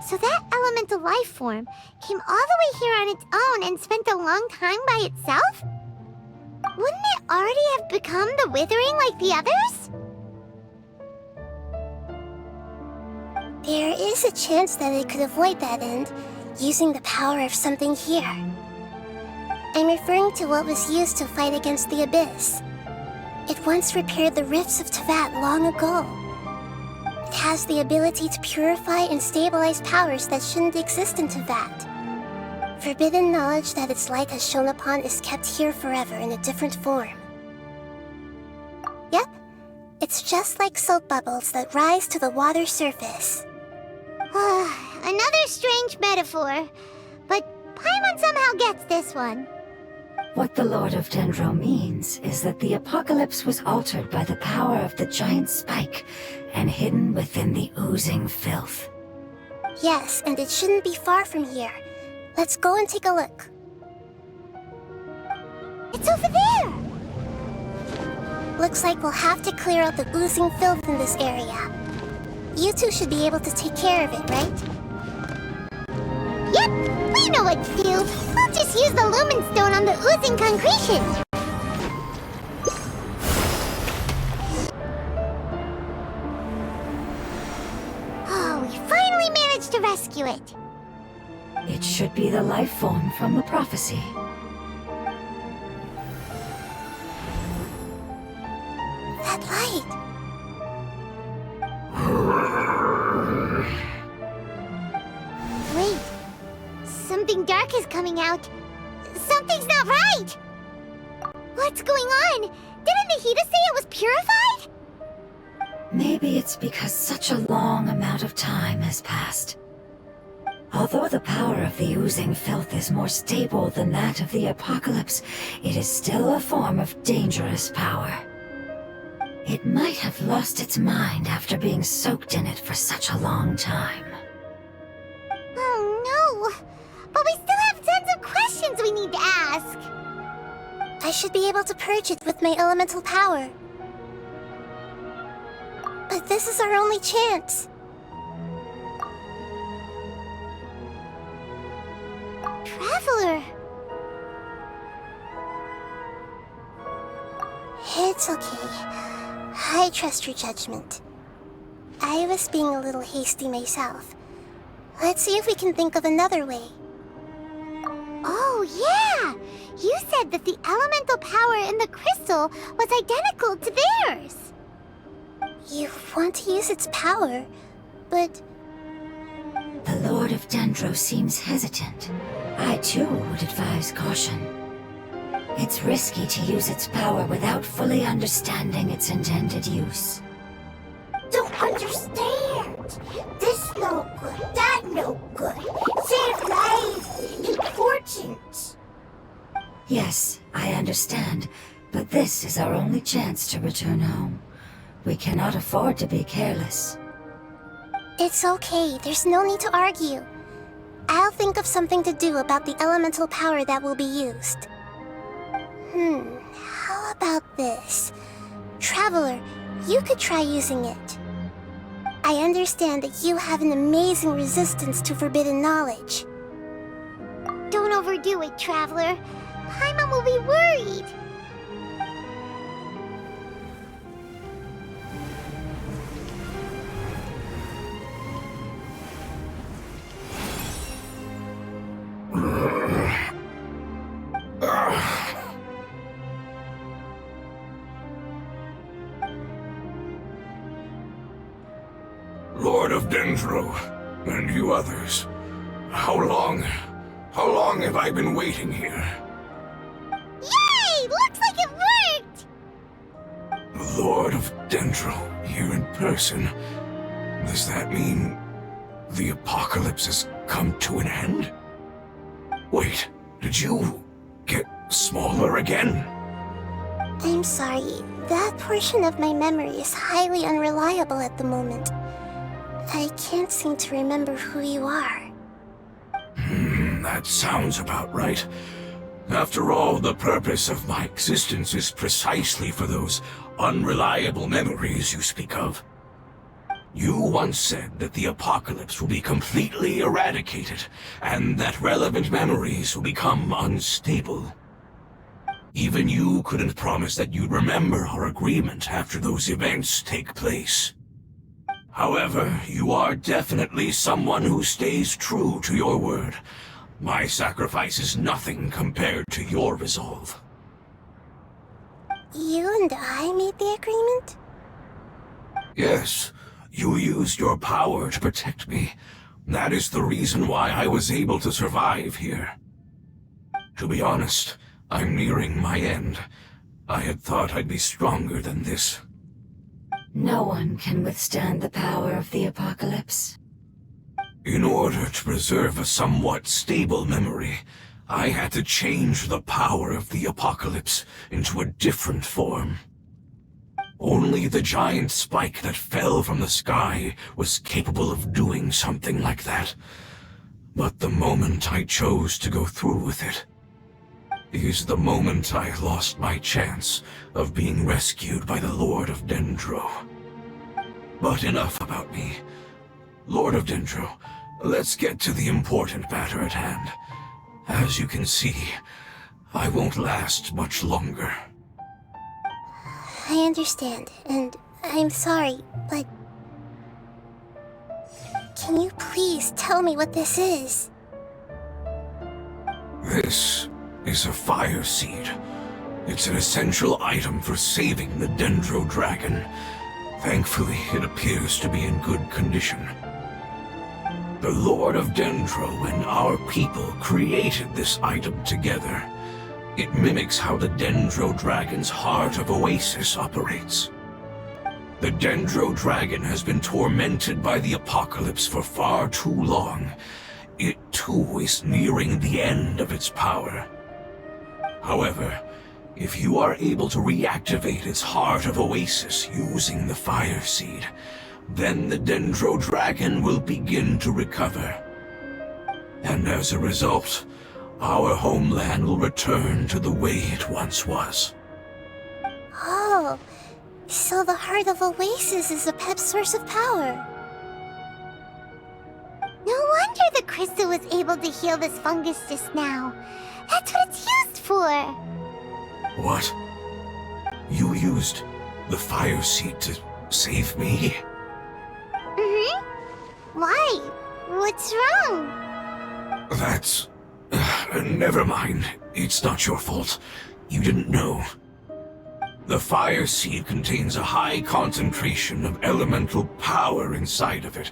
So that elemental life form came all the way here on its own and spent a long time by itself? Wouldn't it already have become the Withering like the others? There is a chance that it could avoid that end, using the power of something here. I'm referring to what was used to fight against the Abyss. It once repaired the rifts of Teyvat long ago. It has the ability to purify and stabilize powers that shouldn't exist in Teyvat. Forbidden knowledge that its light has shone upon is kept here forever in a different form. Yep, it's just like soap bubbles that rise to the water surface. Another strange metaphor, but Paimon somehow gets this one. What the Lord of Dendro means is that the apocalypse was altered by the power of the giant spike and hidden within the oozing filth. Yes, and it shouldn't be far from here. Let's go and take a look. It's over there! Looks like we'll have to clear out the oozing filth in this area. You two should be able to take care of it, right? Yep, we know what to do. We'll just use the Lumen Stone on the oozing concretion. Oh, we finally managed to rescue it. It should be the life form from the prophecy. That light! Wait, something dark is coming out. Something's not right! What's going on? Didn't Nahida say it was purified? Maybe it's because such a long amount of time has passed. Although the power of the oozing filth is more stable than that of the apocalypse, it is still a form of dangerous power. It might have lost its mind after being soaked in it for such a long time. Oh no! But we still have tons of questions we need to ask! I should be able to purge it with my elemental power. But this is our only chance. Traveler! It's okay. I trust your judgment. I was being a little hasty myself. Let's see if we can think of another way. Oh yeah! You said that the elemental power in the crystal was identical to theirs! You want to use its power, but... The Lord of Dendro seems hesitant. I too would advise caution. It's risky to use its power without fully understanding its intended use. Don't understand. This no good, that no good. Save life. Important. Yes, I understand, but this is our only chance to return home. We cannot afford to be careless. It's okay, there's no need to argue. I'll think of something to do about the elemental power that will be used. How about this? Traveler, you could try using it. I understand that you have an amazing resistance to forbidden knowledge. Don't overdo it, Traveler. Paimon will be worried. Lord of Dendro, and you others, how long have I been waiting here? Yay! Looks like it worked! Lord of Dendro, here in person. Does that mean the apocalypse has come to an end? Wait, did you get smaller again? I'm sorry, that portion of my memory is highly unreliable at the moment. I can't seem to remember who you are. That sounds about right. After all, the purpose of my existence is precisely for those unreliable memories you speak of. You once said that the apocalypse will be completely eradicated, and that relevant memories will become unstable. Even you couldn't promise that you'd remember our agreement after those events take place. However, you are definitely someone who stays true to your word. My sacrifice is nothing compared to your resolve. You and I made the agreement? Yes, you used your power to protect me. That is the reason why I was able to survive here. To be honest, I'm nearing my end. I had thought I'd be stronger than this. No one can withstand the power of the apocalypse. In order to preserve a somewhat stable memory, I had to change the power of the apocalypse into a different form. Only the giant spike that fell from the sky was capable of doing something like that. But the moment I chose to go through with it is the moment I lost my chance of being rescued by the Lord of Dendro. But enough about me. Lord of Dendro, let's get to the important matter at hand. As you can see, I won't last much longer. I understand, and I'm sorry, but... Can you please tell me what this is? This is a fire seed. It's an essential item for saving the Dendro Dragon. Thankfully, it appears to be in good condition. The Lord of Dendro and our people created this item together. It mimics how the Dendro Dragon's Heart of Oasis operates. The Dendro Dragon has been tormented by the apocalypse for far too long. It too is nearing the end of its power. However, if you are able to reactivate its Heart of Oasis using the Fire Seed, then the Dendro Dragon will begin to recover. And as a result, our homeland will return to the way it once was. Oh, so the Heart of Oasis is a pep source of power. No wonder the crystal was able to heal this fungus just now. That's what it's used for. What? You used the Fire Seed to save me? Why? What's wrong? That's... never mind. It's not your fault. You didn't know. The Fire Seed contains a high concentration of elemental power inside of it.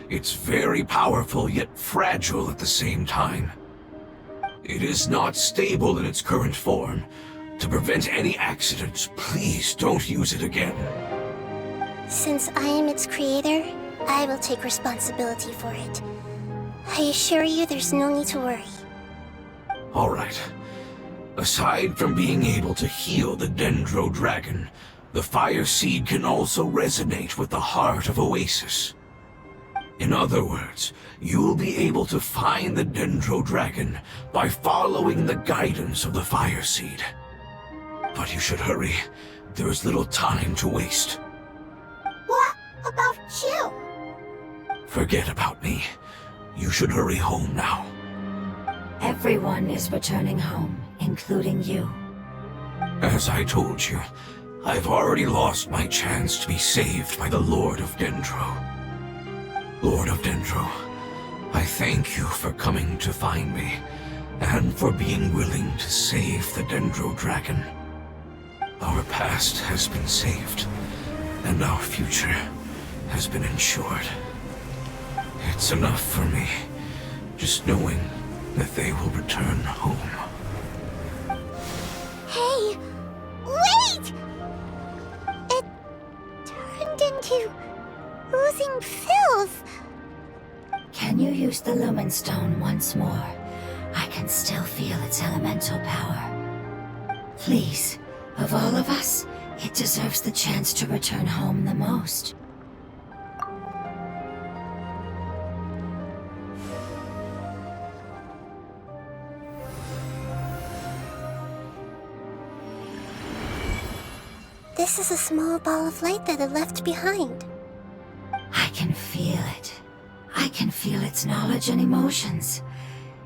It's very powerful, yet fragile at the same time. It is not stable in its current form. To prevent any accidents, please don't use it again. Since I am its creator, I will take responsibility for it. I assure you there's no need to worry. All right. Aside from being able to heal the Dendro Dragon, the Fire Seed can also resonate with the Heart of Oasis. In other words, you'll be able to find the Dendro Dragon by following the guidance of the Fire Seed. But you should hurry. There is little time to waste. What about you? Forget about me. You should hurry home now. Everyone is returning home, including you. As I told you, I've already lost my chance to be saved by the Lord of Dendro. Lord of Dendro, I thank you for coming to find me, and for being willing to save the Dendro Dragon. Our past has been saved, and our future has been ensured. It's enough for me, just knowing that they will return home. Hey, wait! It turned into oozing filth. Can you use the Lumen Stone once more? I can still feel its elemental power. Please, of all of us, it deserves the chance to return home the most. This is a small ball of light that it left behind. I can feel it. I can feel its knowledge and emotions.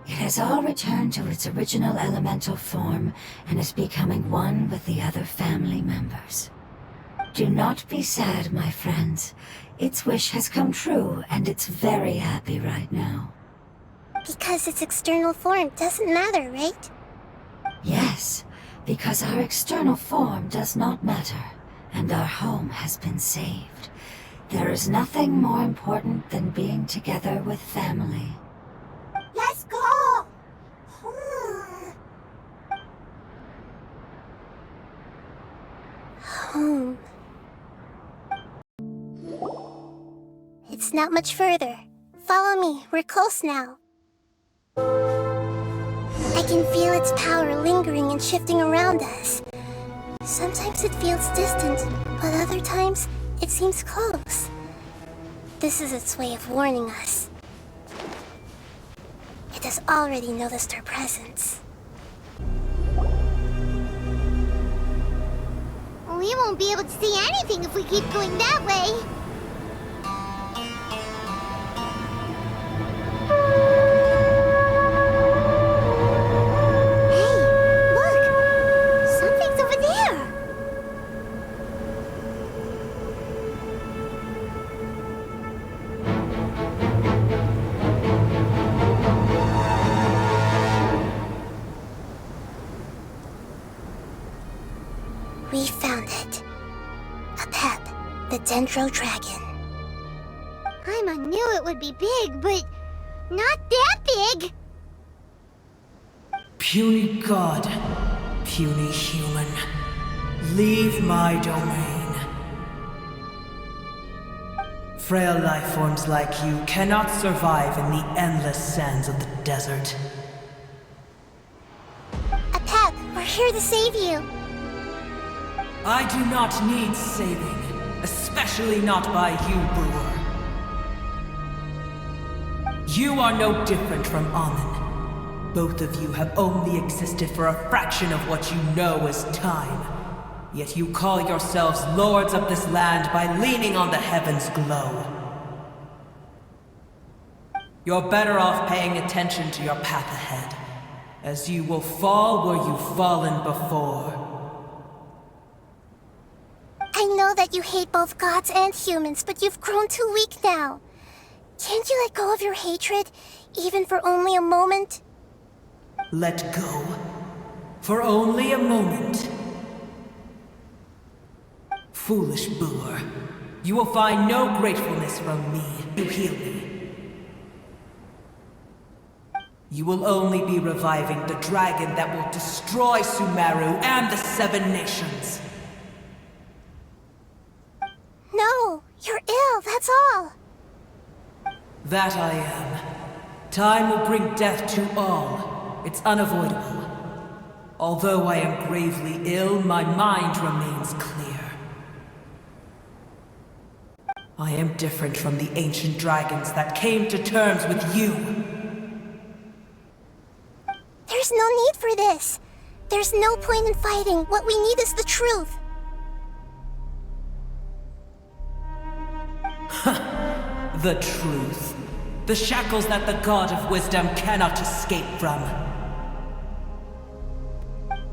It has all returned to its original elemental form and is becoming one with the other family members. Do not be sad, my friends. Its wish has come true, and it's very happy right now. Because its external form doesn't matter, right? Yes, because our external form does not matter, and our home has been saved. There is nothing more important than being together with family. Let's go! Home. It's not much further. Follow me, we're close now. I can feel its power lingering and shifting around us. Sometimes it feels distant, but other times it seems close. This is its way of warning us. It has already noticed our presence. We won't be able to see anything if we keep going that way. Hey, look! Something's over there! We found it. A pep, the Dendro Dragon. I knew it would be big, but not that big! Puny god, puny human, leave my domain. Frail life forms like you cannot survive in the endless sands of the desert. A pep, we're here to save you. I do not need saving, especially not by you, Brewer. You are no different from Amun. Both of you have only existed for a fraction of what you know as time. Yet you call yourselves lords of this land by leaning on the heavens' glow. You're better off paying attention to your path ahead, as you will fall where you've fallen before. I know that you hate both gods and humans, but you've grown too weak now. Can't you let go of your hatred, even for only a moment? Let go. For only a moment. Foolish boor. You will find no gratefulness from me to heal me. You will only be reviving the dragon that will destroy Sumeru and the Seven Nations. No, you're ill, that's all. That I am. Time will bring death to all. It's unavoidable. Although I am gravely ill, my mind remains clear. I am different from the ancient dragons that came to terms with you. There's no need for this. There's no point in fighting. What we need is the truth. The truth. The shackles that the God of Wisdom cannot escape from.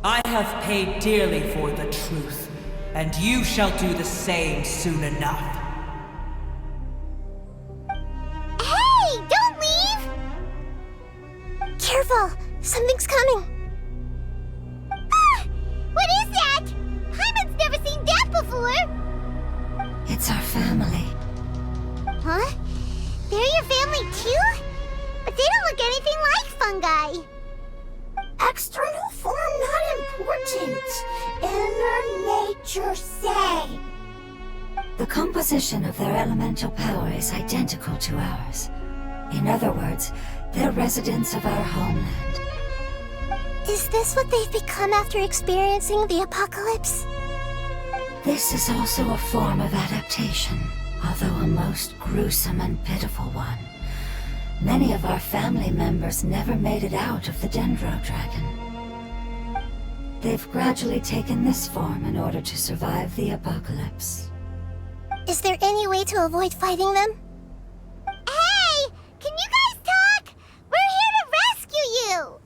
I have paid dearly for the truth, and you shall do the same soon enough. Hey, don't leave! Careful, something's coming. Ah! What is that? Hyman's never seen that before! It's our family. Huh? They're your family too? But they don't look anything like fungi. External form not important. Inner nature say. The composition of their elemental power is identical to ours. In other words, they're residents of our homeland. Is this what they've become after experiencing the apocalypse? This is also a form of adaptation, although a most gruesome and pitiful one. Many of our family members never made it out of the Dendro Dragon. They've gradually taken this form in order to survive the apocalypse. Is there any way to avoid fighting them? Hey! Can you guys talk? We're here to rescue you!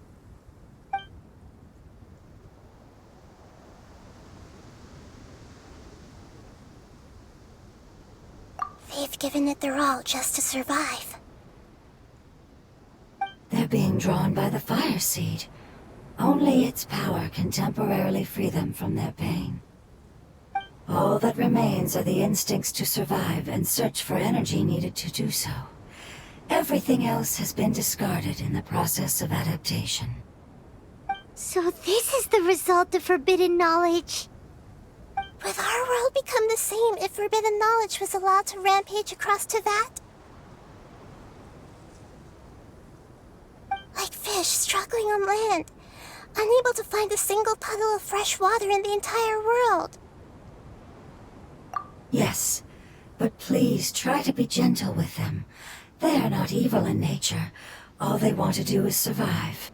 They've given it their all just to survive. They're being drawn by the fire seed. Only its power can temporarily free them from their pain. All that remains are the instincts to survive and search for energy needed to do so. Everything else has been discarded in the process of adaptation. So this is the result of forbidden knowledge. Would our world become the same if forbidden knowledge was allowed to rampage across Tevat? Like fish struggling on land, unable to find a single puddle of fresh water in the entire world. Yes, but please try to be gentle with them. They are not evil in nature. All they want to do is survive.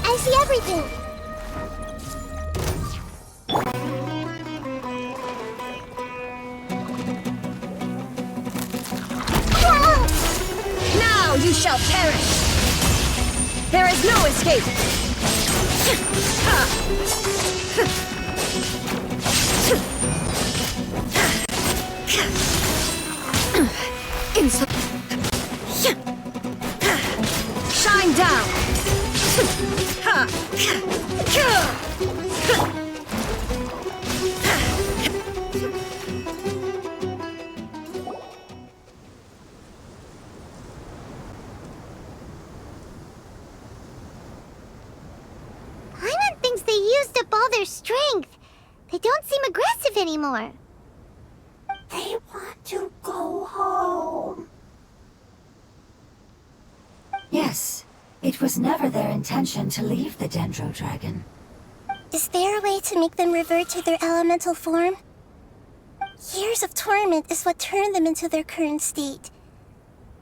I see everything! Now you shall perish! There is no escape! Shine down! Paimon thinks they used up all their strength. They don't seem aggressive anymore. They want to go home. Yes, it was never their intention to leave the Dendro Dragon. Is there a way to make them revert to their elemental form? Years of torment is what turned them into their current state.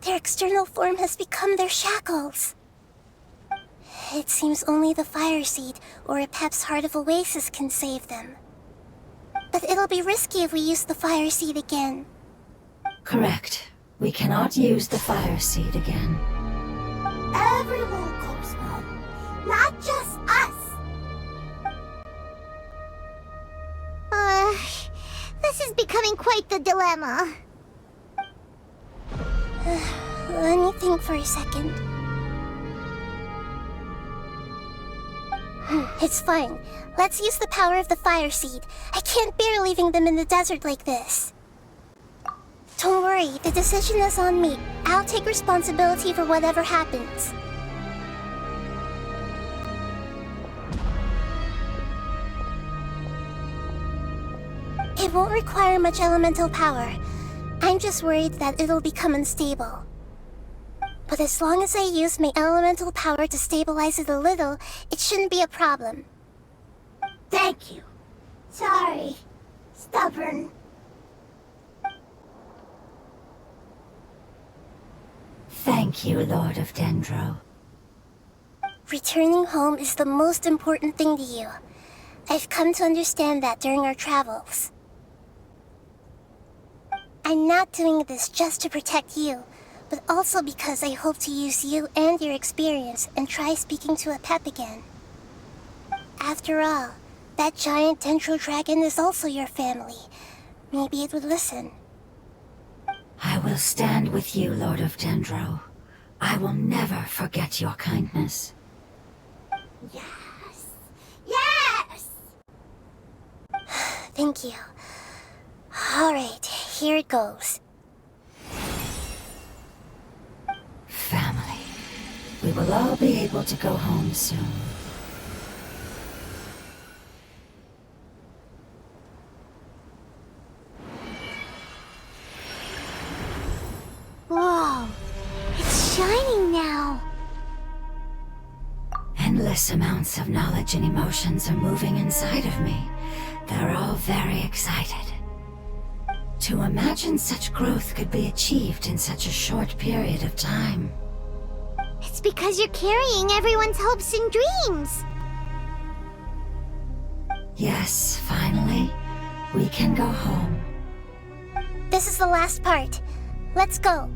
Their external form has become their shackles. It seems only the Fire Seed or Apep's Heart of Oasis can save them. But it'll be risky if we use the Fire Seed again. Correct. We cannot use the Fire Seed again. Everyone goes home, not just us. This is becoming quite the dilemma. Let me think for a second. It's fine. Let's use the power of the Fire Seed. I can't bear leaving them in the desert like this. Don't worry, the decision is on me. I'll take responsibility for whatever happens. It won't require much elemental power. I'm just worried that it'll become unstable. But as long as I use my elemental power to stabilize it a little, it shouldn't be a problem. Thank you. Sorry. Stubborn. Thank you, Lord of Dendro. Returning home is the most important thing to you. I've come to understand that during our travels. I'm not doing this just to protect you, but also because I hope to use you and your experience and try speaking to Apep again. After all, that giant Dendro Dragon is also your family. Maybe it would listen. I will stand with you, Lord of Dendro. I will never forget your kindness. Yes. Yes! Thank you. Alright, here it goes. Family. We will all be able to go home soon. Whoa, it's shining now. Endless amounts of knowledge and emotions are moving inside of me. They're all very excited. To imagine such growth could be achieved in such a short period of time. It's because you're carrying everyone's hopes and dreams. Yes, finally, we can go home. This is the last part. Let's go.